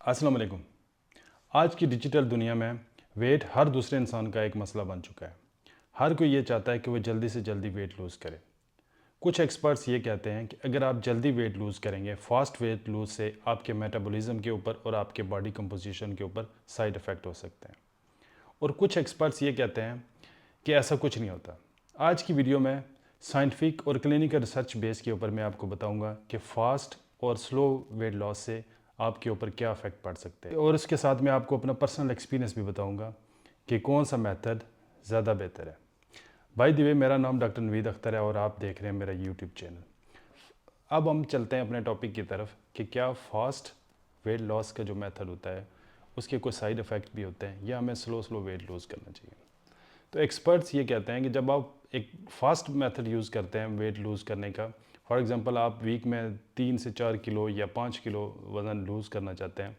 अस्सलाम वालेकुम। आज की डिजिटल दुनिया में वेट हर दूसरे इंसान का एक मसला बन चुका है। हर कोई ये चाहता है कि वो जल्दी से जल्दी वेट लूज़ करे। कुछ एक्सपर्ट्स ये कहते हैं कि अगर आप जल्दी वेट लूज़ करेंगे, फास्ट वेट लूज़ से आपके मेटाबॉलिज्म के ऊपर और आपके बॉडी कंपोजिशन के ऊपर साइड इफ़ेक्ट हो सकते हैं। और कुछ एक्सपर्ट्स ये कहते हैं कि ऐसा कुछ नहीं होता। आज की वीडियो में साइंटिफिक और क्लिनिकल रिसर्च बेस के ऊपर मैं आपको बताऊंगा कि फास्ट और स्लो वेट लॉस से आपके ऊपर क्या इफेक्ट पड़ सकते हैं, और इसके साथ मैं आपको अपना पर्सनल एक्सपीरियंस भी बताऊंगा कि कौन सा मेथड ज़्यादा बेहतर है। बाय द वे, मेरा नाम डॉक्टर नवीद अख्तर है और आप देख रहे हैं मेरा यूट्यूब चैनल। अब हम चलते हैं अपने टॉपिक की तरफ कि क्या फास्ट वेट लॉस का जो मेथड होता है उसके कोई साइड इफ़ेक्ट भी होते हैं या हमें स्लो स्लो वेट लूज़ करना चाहिए। तो एक्सपर्ट्स ये कहते हैं कि जब आप एक फास्ट मेथड यूज़ करते हैं वेट लूज़ करने का, फॉर एग्जांपल आप वीक में 3 से 4 किलो या 5 किलो वज़न लूज़ करना चाहते हैं,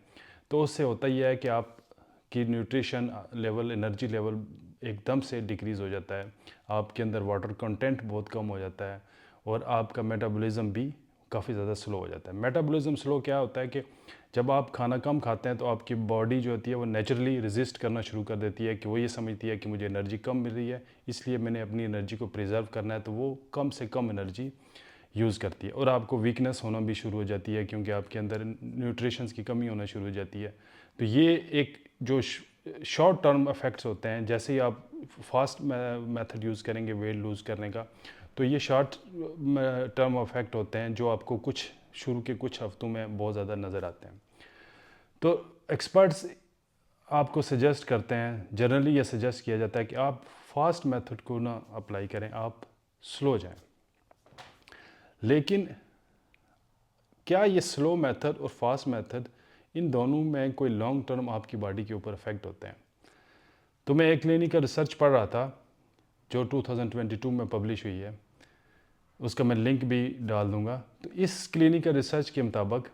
तो उससे होता ही है कि आप की न्यूट्रिशन लेवल, एनर्जी लेवल एकदम से डिक्रीज़ हो जाता है, आपके अंदर वाटर कंटेंट बहुत कम हो जाता है और आपका मेटाबॉलिज्म भी काफ़ी ज़्यादा स्लो हो जाता है। मेटाबॉलिज्म स्लो क्या होता है कि जब आप खाना कम खाते हैं तो आपकी बॉडी जो होती है वो नेचुरली रेजिस्ट करना शुरू कर देती है कि वो ये समझती है कि मुझे एनर्जी कम मिल रही है, इसलिए मैंने अपनी एनर्जी को प्रिजर्व करना है, तो वो कम से कम एनर्जी यूज़ करती है और आपको वीकनेस होना भी शुरू हो जाती है क्योंकि आपके अंदर न्यूट्रिशंस की कमी होना शुरू हो जाती है। तो ये एक जो शॉर्ट टर्म इफ़ेक्ट्स होते हैं, जैसे ही आप फास्ट मेथड यूज़ करेंगे वेट लूज़ करने का, तो ये शॉर्ट टर्म इफ़ेक्ट होते हैं जो आपको शुरू के कुछ हफ्तों में बहुत ज़्यादा नज़र आते हैं। तो एक्सपर्ट्स आपको सजेस्ट करते हैं, जनरली ये सजेस्ट किया जाता है कि आप फास्ट मेथड को ना अप्लाई करें, आप स्लो जाएं। लेकिन क्या ये स्लो मेथड और फास्ट मेथड, इन दोनों में कोई लॉन्ग टर्म आपकी बॉडी के ऊपर इफेक्ट होते हैं? तो मैं एक क्लिनिकल रिसर्च पढ़ रहा था जो 2022 में पब्लिश हुई है, उसका मैं लिंक भी डाल दूंगा। तो इस क्लिनिकल रिसर्च के मुताबिक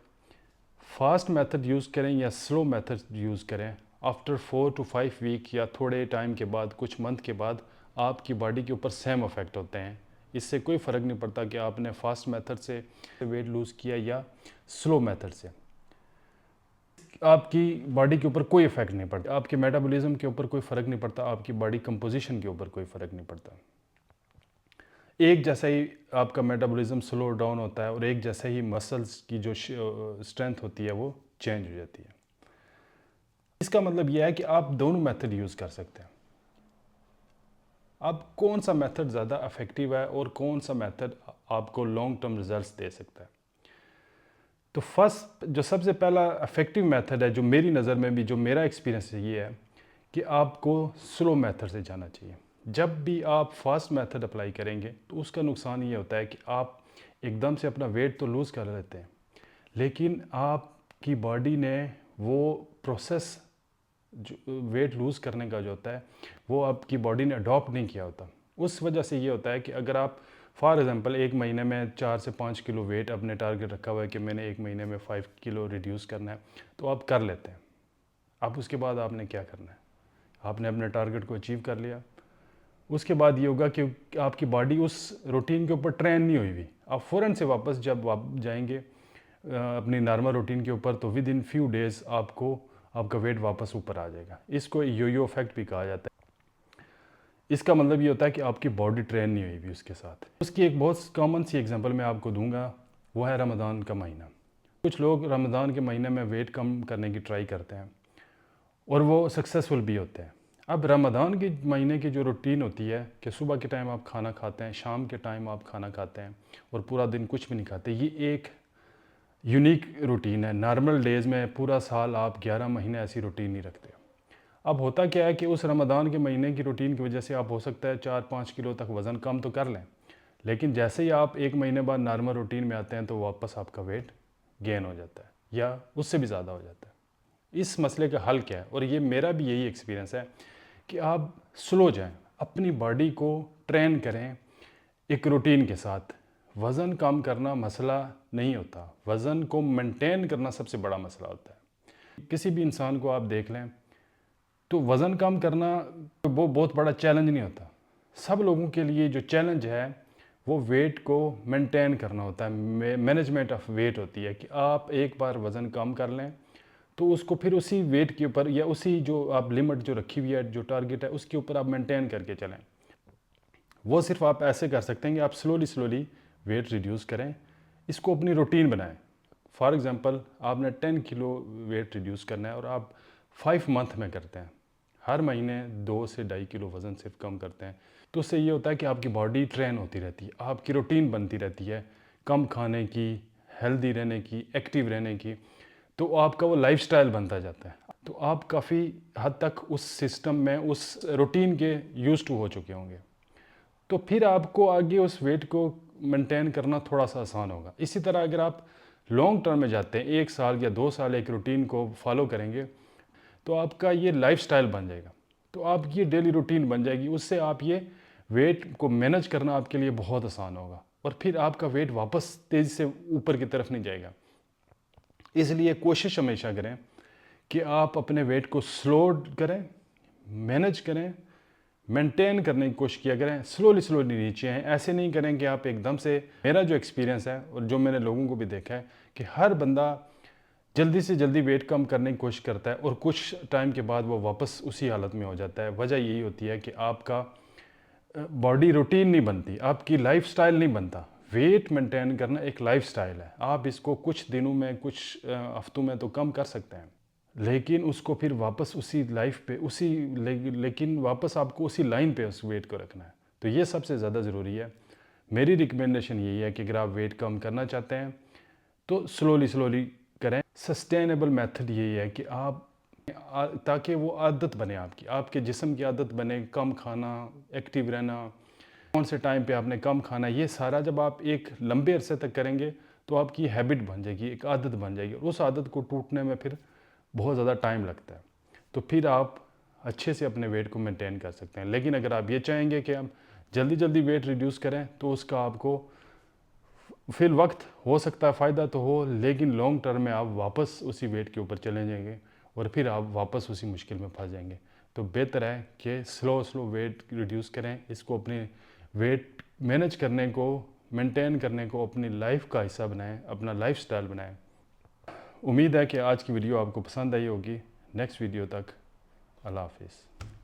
फास्ट मेथड यूज़ करें या स्लो मेथड यूज़ करें, आफ्टर 4 to 5 वीक या थोड़े टाइम के बाद, कुछ मंथ के बाद, आपकी बॉडी के ऊपर सेम इफ़ेक्ट होते हैं। इससे कोई फ़र्क नहीं पड़ता कि आपने फास्ट मेथड से वेट लूज़ किया या स्लो मेथड से, आपकी बॉडी के ऊपर कोई इफ़ेक्ट नहीं पड़ता, आपके मेटाबॉलिज्म के ऊपर कोई फ़र्क नहीं पड़ता, आपकी बॉडी कंपोजिशन के ऊपर कोई फ़र्क नहीं पड़ता। एक जैसा ही आपका मेटाबॉलिज्म स्लो डाउन होता है और एक जैसे ही मसल्स की जो स्ट्रेंथ होती है वो चेंज हो जाती है। इसका मतलब यह है कि आप दोनों मेथड यूज़ कर सकते हैं। अब कौन सा मेथड ज़्यादा इफेक्टिव है और कौन सा मेथड आपको लॉन्ग टर्म रिजल्ट्स दे सकता है? तो फर्स्ट, जो सबसे पहला इफेक्टिव मेथड है, जो मेरी नज़र में भी, जो मेरा एक्सपीरियंस ये है कि आपको स्लो मेथड से जाना चाहिए। जब भी आप फास्ट मेथड अप्लाई करेंगे तो उसका नुकसान ये होता है कि आप एकदम से अपना वेट तो लूज़ कर लेते हैं, लेकिन आपकी बॉडी ने वो प्रोसेस, जो वेट लूज़ करने का जो होता है, वो आपकी बॉडी ने अडॉप्ट नहीं किया होता। उस वजह से ये होता है कि अगर आप फॉर एग्ज़ाम्पल एक महीने में 4 से 5 किलो वेट अपने टारगेट रखा हुआ है कि मैंने एक महीने में 5 किलो रिड्यूस करना है, तो आप कर लेते हैं। अब उसके बाद आपने क्या करना है? आपने अपने टारगेट को अचीव कर लिया, उसके बाद ये होगा कि आपकी बॉडी उस रूटीन के ऊपर ट्रेन नहीं हुई हुई। आप फ़ौरन से वापस जब आप जाएंगे अपनी नॉर्मल रूटीन के ऊपर, तो विद इन फ्यू डेज़ आपको आपका वेट वापस ऊपर आ जाएगा। इसको यो इफ़ेक्ट भी कहा जाता है। इसका मतलब ये होता है कि आपकी बॉडी ट्रेन नहीं हुई भी उसके साथ। उसकी एक बहुत कॉमन सी एग्जांपल मैं आपको दूंगा, वो है रमज़ान का महीना। कुछ लोग रमज़ान के महीने में वेट कम करने की ट्राई करते हैं और वो सक्सेसफुल भी होते हैं। अब रमज़ान के महीने की जो रूटीन होती है कि सुबह के टाइम आप खाना खाते हैं, शाम के टाइम आप खाना खाते हैं और पूरा दिन कुछ भी नहीं खाते, ये एक यूनिक रूटीन है। नॉर्मल डेज़ में पूरा साल आप 11 महीने ऐसी रूटीन नहीं रखते। अब होता क्या है कि उस रमज़ान के महीने की रूटीन की वजह से आप हो सकता है 4-5 किलो तक वज़न कम तो कर लें, लेकिन जैसे ही आप एक महीने बाद नॉर्मल रूटीन में आते हैं तो वापस आपका वेट गेन हो जाता है या उससे भी ज़्यादा हो जाता है। इस मसले का हल क्या है? और ये मेरा भी यही एक्सपीरियंस है कि आप स्लो जाएं, अपनी बॉडी को ट्रेन करें एक रूटीन के साथ। वज़न कम करना मसला नहीं होता, वज़न को मेंटेन करना सबसे बड़ा मसला होता है। किसी भी इंसान को आप देख लें तो वज़न कम करना वो बहुत बड़ा चैलेंज नहीं होता। सब लोगों के लिए जो चैलेंज है वो वेट को मेंटेन करना होता है। मैनेजमेंट ऑफ वेट होती है कि आप एक बार वज़न कम कर लें तो उसको फिर उसी वेट के ऊपर या उसी जो आप लिमिट जो रखी हुई है, जो टारगेट है, उसके ऊपर आप मेंटेन करके चलें। वो सिर्फ आप ऐसे कर सकते हैं कि आप स्लोली स्लोली वेट रिड्यूस करें, इसको अपनी रूटीन बनाएं। फॉर एग्जांपल आपने 10 किलो वेट रिड्यूस करना है और आप 5 मंथ में करते हैं, हर महीने 2 से 2.5 किलो वज़न सिर्फ कम करते हैं, तो उससे ये होता है कि आपकी बॉडी ट्रेन होती रहती है, आपकी रूटीन बनती रहती है कम खाने की, हेल्दी रहने की, एक्टिव रहने की, तो आपका वो लाइफस्टाइल बनता जाता है। तो आप काफ़ी हद तक उस सिस्टम में, उस रूटीन के यूज़ टू हो चुके होंगे, तो फिर आपको आगे उस वेट को मेंटेन करना थोड़ा सा आसान होगा। इसी तरह अगर आप लॉन्ग टर्म में जाते हैं, 1 साल या 2 साल एक रूटीन को फॉलो करेंगे, तो आपका ये लाइफस्टाइल बन जाएगा, तो आपकी ये डेली रूटीन बन जाएगी, उससे आप ये वेट को मैनेज करना आपके लिए बहुत आसान होगा और फिर आपका वेट वापस तेज़ी से ऊपर की तरफ नहीं जाएगा। इसलिए कोशिश हमेशा करें कि आप अपने वेट को स्लो करें, मैनेज करें, मेंटेन करने की कोशिश किया करें, स्लोली स्लोली नीचे आएँ। ऐसे नहीं करें कि आप एकदम से, मेरा जो एक्सपीरियंस है और जो मैंने लोगों को भी देखा है कि हर बंदा जल्दी से जल्दी वेट कम करने की कोशिश करता है और कुछ टाइम के बाद वो वापस उसी हालत में हो जाता है। वजह यही होती है कि आपका बॉडी रूटीन नहीं बनती, आपकी लाइफस्टाइल नहीं बनता। वेट मेंटेन करना एक लाइफस्टाइल है, आप इसको कुछ दिनों में, कुछ हफ्तों में तो कम कर सकते हैं, लेकिन उसको फिर वापस उसी लाइफ पे, लेकिन वापस आपको उसी लाइन पे उस वेट को रखना है। तो ये सबसे ज़्यादा ज़रूरी है। मेरी रिकमेंडेशन यही है कि अगर आप वेट कम करना चाहते हैं तो स्लोली स्लोली करें। सस्टेनेबल मेथड यही है कि आप ताकि वो आदत बने, आपके जिस्म की आदत बने, कम खाना, एक्टिव रहना, कौन से टाइम पे आपने कम खाना, ये सारा जब आप एक लंबे अरसे तक करेंगे तो आपकी हैबिट बन जाएगी, एक आदत बन जाएगी, और उस आदत को टूटने में फिर बहुत ज़्यादा टाइम लगता है। तो फिर आप अच्छे से अपने वेट को मेंटेन कर सकते हैं। लेकिन अगर आप ये चाहेंगे कि हम जल्दी जल्दी वेट रिड्यूस करें तो उसका आपको फिर वक्त हो सकता है फ़ायदा तो हो, लेकिन लॉन्ग टर्म में आप वापस उसी वेट के ऊपर चले जाएंगे और फिर आप वापस उसी मुश्किल में फंस जाएंगे। तो बेहतर है कि स्लो स्लो वेट रिड्यूस करें, इसको अपने वेट मैनेज करने को, मेंटेन करने को अपनी लाइफ का हिस्सा बनाएं, अपना लाइफस्टाइल बनाएं। उम्मीद है कि आज की वीडियो आपको पसंद आई होगी। नेक्स्ट वीडियो तक अल्लाह हाफिज़।